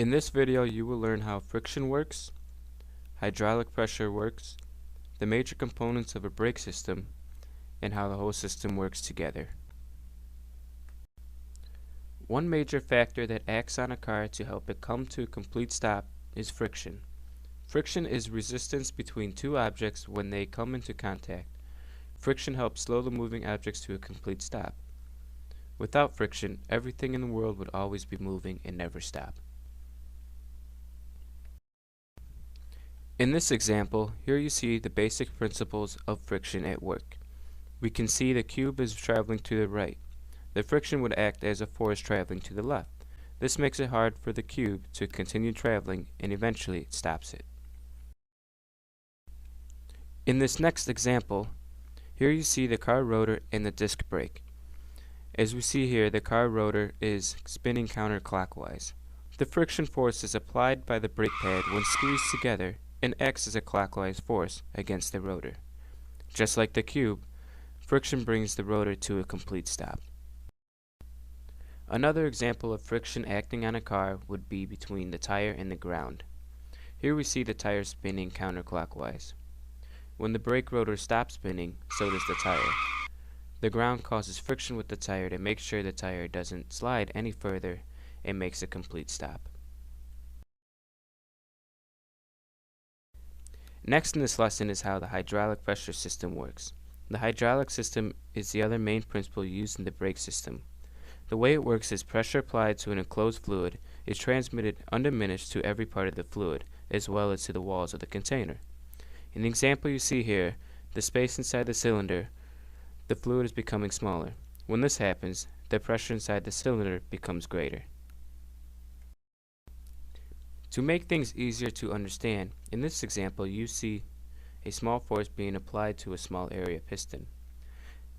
In this video, you will learn how friction works, hydraulic pressure works, the major components of a brake system, and how the whole system works together. One major factor that acts on a car to help it come to a complete stop is friction. Friction is resistance between two objects when they come into contact. Friction helps slow the moving objects to a complete stop. Without friction, everything in the world would always be moving and never stop. In this example, here you see the basic principles of friction at work. We can see the cube is traveling to the right. The friction would act as a force traveling to the left. This makes it hard for the cube to continue traveling, and eventually it stops it. In this next example, here you see the car rotor and the disc brake. As we see here, the car rotor is spinning counterclockwise. The friction force is applied by the brake pad when squeezed together and acts as a clockwise force against the rotor. Just like the cube, friction brings the rotor to a complete stop. Another example of friction acting on a car would be between the tire and the ground. Here we see the tire spinning counterclockwise. When the brake rotor stops spinning, so does the tire. The ground causes friction with the tire to make sure the tire doesn't slide any further and makes a complete stop. Next in this lesson is how the hydraulic pressure system works. The hydraulic system is the other main principle used in the brake system. The way it works is pressure applied to an enclosed fluid is transmitted undiminished to every part of the fluid, as well as to the walls of the container. In the example you see here, the space inside the cylinder, the fluid is becoming smaller. When this happens, the pressure inside the cylinder becomes greater. To make things easier to understand, in this example you see a small force being applied to a small area piston.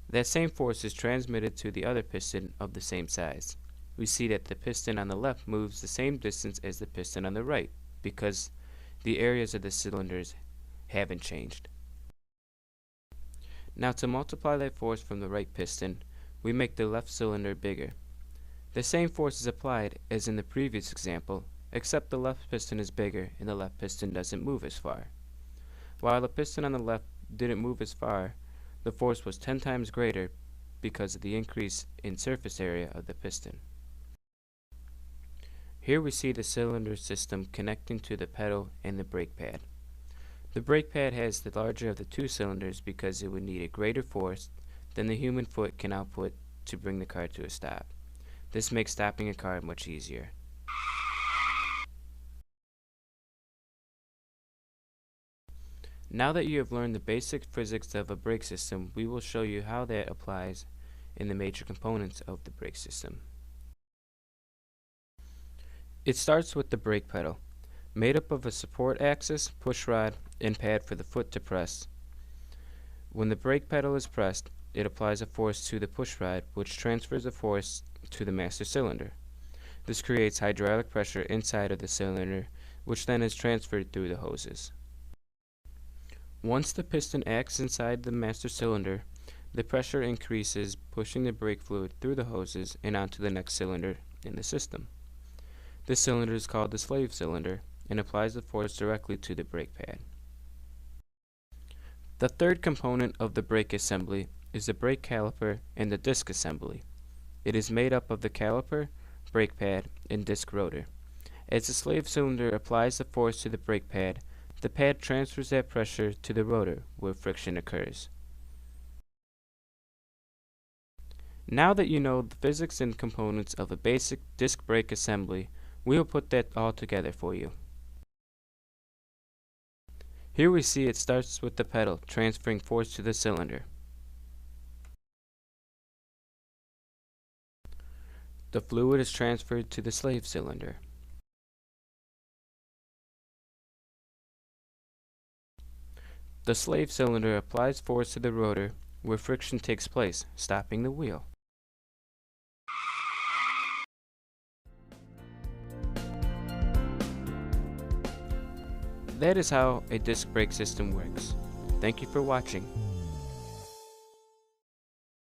That same force is transmitted to the other piston of the same size. We see that the piston on the left moves the same distance as the piston on the right because the areas of the cylinders haven't changed. Now to multiply that force from the right piston, we make the left cylinder bigger. The same force is applied as in the previous example, except the left piston is bigger and the left piston doesn't move as far. While the piston on the left didn't move as far, the force was 10 times greater because of the increase in surface area of the piston. Here we see the cylinder system connecting to the pedal and the brake pad. The brake pad has the larger of the two cylinders because it would need a greater force than the human foot can output to bring the car to a stop. This makes stopping a car much easier. Now that you have learned the basic physics of a brake system, we will show you how that applies in the major components of the brake system. It starts with the brake pedal, made up of a support axis, push rod, and pad for the foot to press. When the brake pedal is pressed, it applies a force to the push rod, which transfers the force to the master cylinder. This creates hydraulic pressure inside of the cylinder, which then is transferred through the hoses. Once the piston acts inside the master cylinder, the pressure increases, pushing the brake fluid through the hoses and onto the next cylinder in the system. This cylinder is called the slave cylinder and applies the force directly to the brake pad. The third component of the brake assembly is the brake caliper and the disc assembly. It is made up of the caliper, brake pad, and disc rotor. As the slave cylinder applies the force to the brake pad, the pad transfers that pressure to the rotor where friction occurs. Now that you know the physics and components of a basic disc brake assembly, we will put that all together for you. Here we see it starts with the pedal transferring force to the cylinder. The fluid is transferred to the slave cylinder. The slave cylinder applies force to the rotor where friction takes place, stopping the wheel. That is how a disc brake system works. Thank you for watching.